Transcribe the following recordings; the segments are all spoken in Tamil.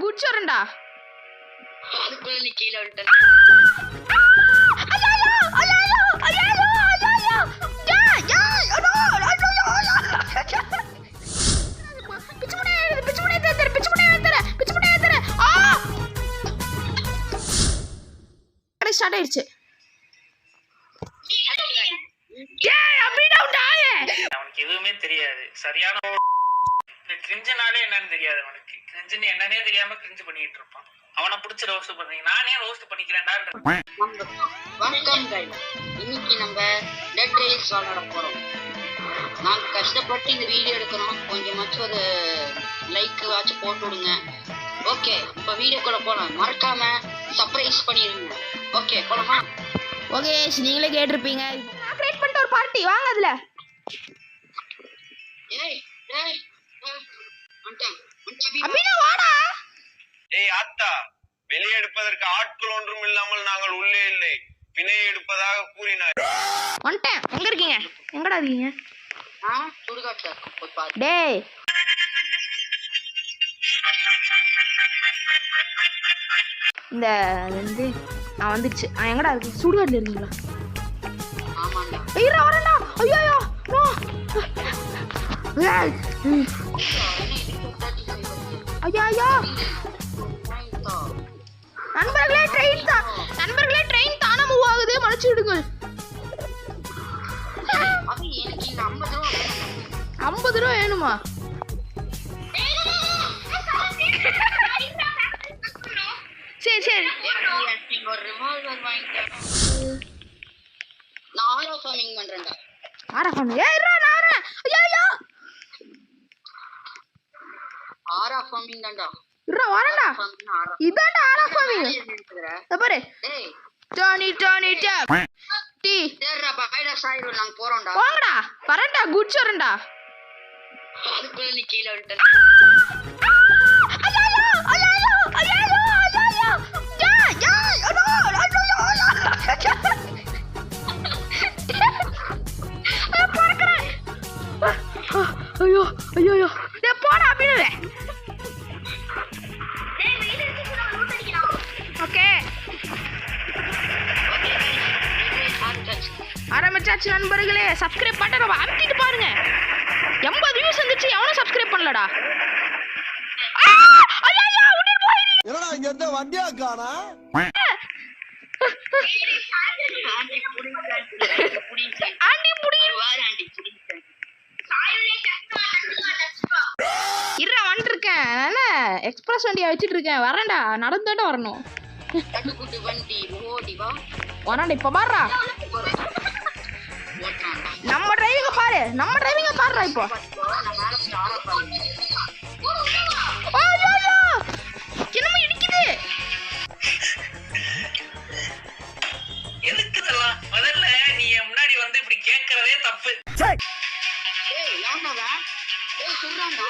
குட்சரண்டா அதுக்குள்ள நீ கீழ விட்ட ஸ்டார்ட் ஆயிடுச்சு. அவனுக்கு எதுவுமே தெரியாது. சரியான கிரிஞ்சுனாலே என்னன்னு தெரியாது அவனுக்கு. கிரிஞ்சுன்னு என்னன்னே தெரியாம கிரிஞ்சு பண்ணிட்டு இருப்பான். அவனை பிடிச்ச ரோஸ்ட் பண்றீங்க, நானே ரோஸ்ட் பண்ணிக்கிறேன்டா. வணக்கம் கைஸ், இன்னைக்கு நம்ம டெட் ரேஸ் விளையாட போறோம். நாங்க கஷ்டப்பட்டு இந்த வீடியோ எடுக்கிறோம், கொஞ்சமாச்சும் ஒரு லைக் வாட்ச் போட்டு விடுங்க. ஓகே, இப்ப வீடியோக்குள்ள போலாம். மறக்காம சர்ப்ரைஸ் பண்ணிருங்க. ஓகே போலாமா? ஓகே, நீங்களே கேட்டிருப்பீங்க. நான் கிரியேட் பண்ணிட்ட ஒரு பார்ட்டி, வாங்க அதுல. ஏய் ஏய் அபினா வாடா. ஏய் ஆத்தா, வெளியே எடுப்பதற்கு ஆட்கள் ஒன்றும் இல்லாமல் நாங்கள் உள்ளே இல்லை, பிணை எடுப்பதாக கூறினார். வந்துட்டேன். எங்க இருக்கீங்க? எங்கடா இருக்கீங்க? சுடுகாட்டுல போய் பாரு. டேய் இந்த வந்து நான் வந்துச்சு. எங்கடா இருக்கு? சுடுகாட்டுல இருக்கீங்களா? ஆமாண்டா. ஐயா வரடா. ஐயோ நோ. ஐயா நண்பர்களே ட்ரெயின் தானா மூவ் ஆகுது, மறைச்சு விடுங்கள். அது எனக்கு இந்த 50 ரூபாய் 50 ரூபாய் வேணுமா? சரி ஒரு ரிவால்வர் வாங்கிட்டேன். நான் ஆரோ ஃபார்மிங் பண்றேன்டா. ஆரோ ஃபார்மிங்? ஏய் இரா நான் வரேன். ஐயோ ஆரோ ஃபார்மிங் தான்டா. இரா வரேன்டா. இதான்டா ஆரோ ஃபார்மிங். பாரு. டேய் டானி டாப் டி தேர்றா பைடா சாயிரோ நாங்க போறோம்டா. வாங்கடா. வரேன்டா, குட் சரண்டா. அதுக்குள்ள நீ கீழ விட்ட. ஐயோ டேய் போடா அப்படியே. ஓகே ஆரம்பிச்சாச்சு நண்பர்களே. சப்ஸ்கிரைப் பட்டனை அமுக்கிட்டு பாருங்க. 80 வியூஸ் வந்துச்சு, எவனும் சப்ஸ்கிரைப் பண்ணலடா. என்னடா இங்க இருந்த வண்டியா காணா? ஆண்டி புடி இருடா வந்துருக்கேன். நான் எக்ஸ்பிரஸ் வண்டியை வச்சுட்டு இருக்கேன். வரேன்டா, நடந்துட்டா வரணும். கட்டுக்குட்டி வண்டி ஓடி வா. வரேன்டா, இப்ப பாருடா. நம்ம டிரைவிங்க பாரு, பாருடா இப்போ. என்னமா இடிக்குது? எதுக்குதெல்லாம் முதல்ல நீ முன்னாடி வந்து இப்படி கேட்கறதே தப்பு. ஏய் யானடா? ஏய் சுறாண்டா.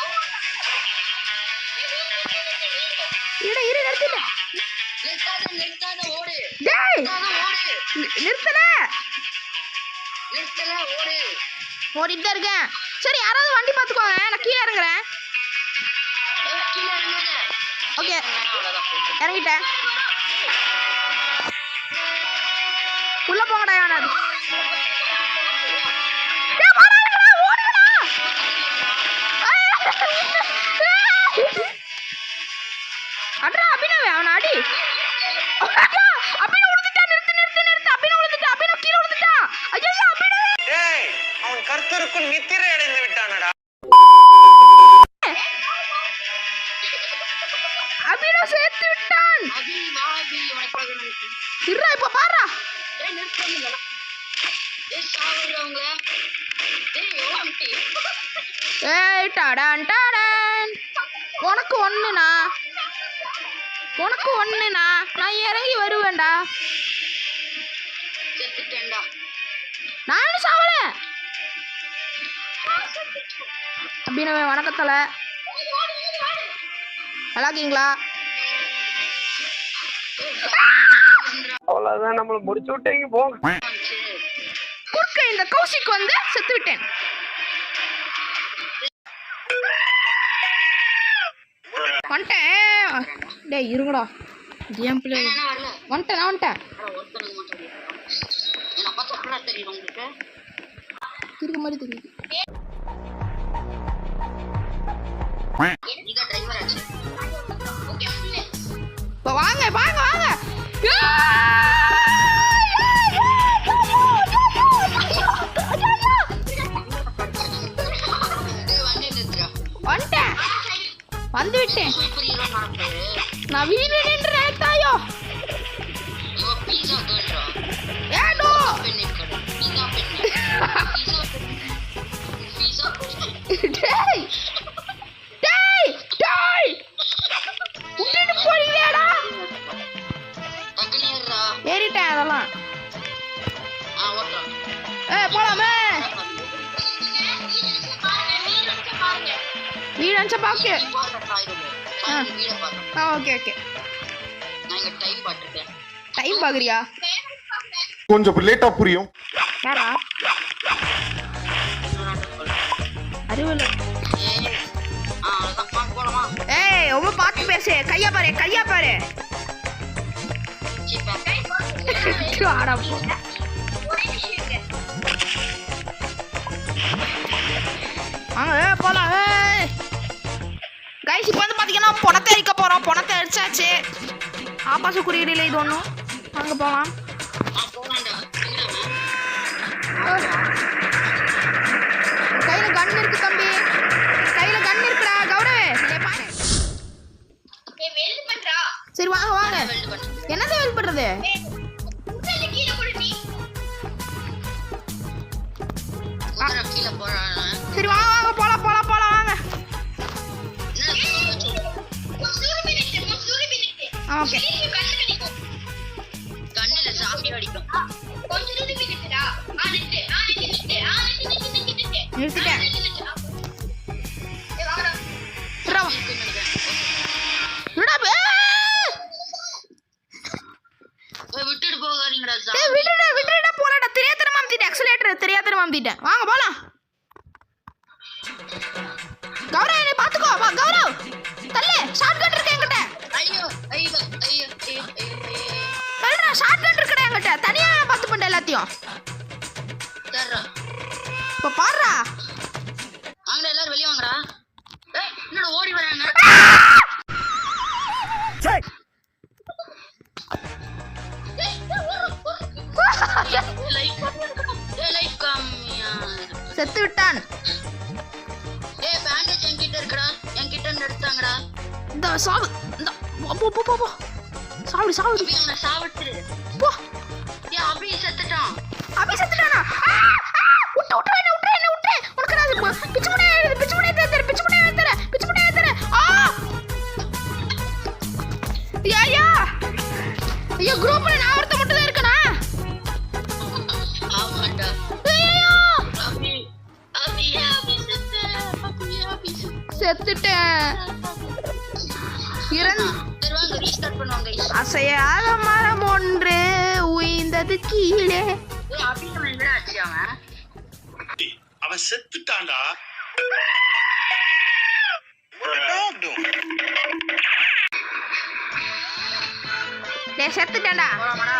இரு நிறுத்திட்ட. நிறுத்தாத ஓடு. டேய் நிறுத்தல ஓடு. ஓடிட்டு தான் இருக்கேன். சரி யாராவது வண்டி பார்த்துக்கோங்க, நான் கீழே இறங்குறேன். ஓகே இறங்கிட்டேன். உள்ள போங்கடா. யானாது அட்ரா அபினவே அவன் அடி. அபின உழுந்துட்டா. நிறுத்து. அபின கீழே உழுந்துட்டா. ஐயோ அபின. டேய், அவன் கர்த்தருக்குள் நித்திரை அடைந்து விட்டானடா. அபின சேர்த்து விட்டான். இருடா இப்ப பாருடா. ஏய் நிறுத்துங்க. ஏய் சாவுறவங்க. ஏய் டாடான். உனக்கு ஒண்ணுனா நான் இறங்கி வருவேன்டா. செத்துட்டேன்டா. நானும் சாவல. அபினவே வணக்கத்தல. நல்லா இருக்கீங்களா? அவ்வளவுதான், நம்மள முடிச்சு விட்டீங்க போங்க. குறுக்க இந்த கௌசிக்கு வந்து செத்து விட்டேன். வந்துட்டேன். டேய் இருங்கடா கேம் பிளே என்ன வரல வந்துட்டேன் ஒருத்தனுக்கு மட்டும் என்ன பார்த்தா எப்படா தெரியும் உங்களுக்கு இருக்க மாதிரி தெரியுது இதான் டிரைவர் ஆச்சு ஓகே இப்போ வாங்க வண்டி நிறுத்துறா வந்துட்டேன் வந்து விட்டேன் சூப்பர் ஹீரோ நடந்து நான் வீடு நின்று நினைத்தாயோ இவ பீஸா கேர்ள்ரா ஏடோ பெண்ணே கடை பீஸா பெண்ணே பீஸா டேய் உன்னிட்டு போறீங்களேடா டக்குனு ஏறுறா ஏறிட்டேன் அதெல்லாம் ஓகே போலாமே வீடு அஞ்சா பாக்கு வீட பாக்க ஓகே நான் இங்க டைம் பாத்துட்டேன் டைம் பாக்குறியா கொஞ்சம் லேட்டா புரியும். யாரா அறிவுல போலாமா ஏய் ரொம்ப பார்த்து பேசு கையா பாரு ஆடா போ வாங்க போலாம் கைஸ் இப்போ வந்து பார்த்தீங்கன்னா பணத்தை அடிக்க போகிறோம் பணத்தை அடிச்சாச்சு ஆபாச குறியீடுல இது ஒன்றும் வாங்க போகலாம் கையில் கன் இருக்கு தம்பி கையில் கன் இருக்குடா கௌரவே பாரு சரி வாங்க என்னது வெல் பண்ணுறது கீழே போறான் சரி வாங்க போலாம் வாங்க ஓகே கண்ணில சாமி அடிக்கும் நிறுத்திட்டேன் விட்டுட்டு போகாதீங்கடா விட்டுடா போறடா தெரியாதனமா அமுத்திட்டேன் எக்ஸலரேட்டர் தெரியாதனமா அமுத்திட்டேன் வாங்க போலாம் கௌரவ் என்ன பாத்துக்கோ வா கௌரவ் தள்ளு ஷாட்கன் இருக்கு என்கிட்ட ஐயோ தள்ளுடா ஷாட்கன் இருக்குடா என்கிட்ட தனியா பாத்து பண்ண எல்லாத்தையும் தர்றா இப்ப பாருடா வாங்கடா எல்லாரும் வெளிய வாங்கடா என்னடா ஓடி வராங்க லைஃப் கம்மியா செத்து விட்டான் பேண்டேஜ் என்கிட்ட இருக்குடா என்கிட்ட இருந்து எடுத்தாங்கடா இந்த சாவு இந்த போ சாவுடி அபி அவனை சாவட்டு போ அபி செத்துட்டான் அபி செத்துட்டானா விட்டு என்ன உனக்கு நான் பிச்சு முனைய தர ஐயோ குரூப்ல நான் ஒருத்த மட்டும் தான் இருக்கனா ஆமாடா செத்துட்டேன் திருவாங்க ரீஸ்டார்ட் பண்ணுவாங்க அசையாத மரம் ஒன்று உயிர்ந்தது கீழே அபி அவன் என்னடா ஆச்சு அவன் செத்துட்டான்டா. டேய் செத்துட்டேன்டா போலாமாடா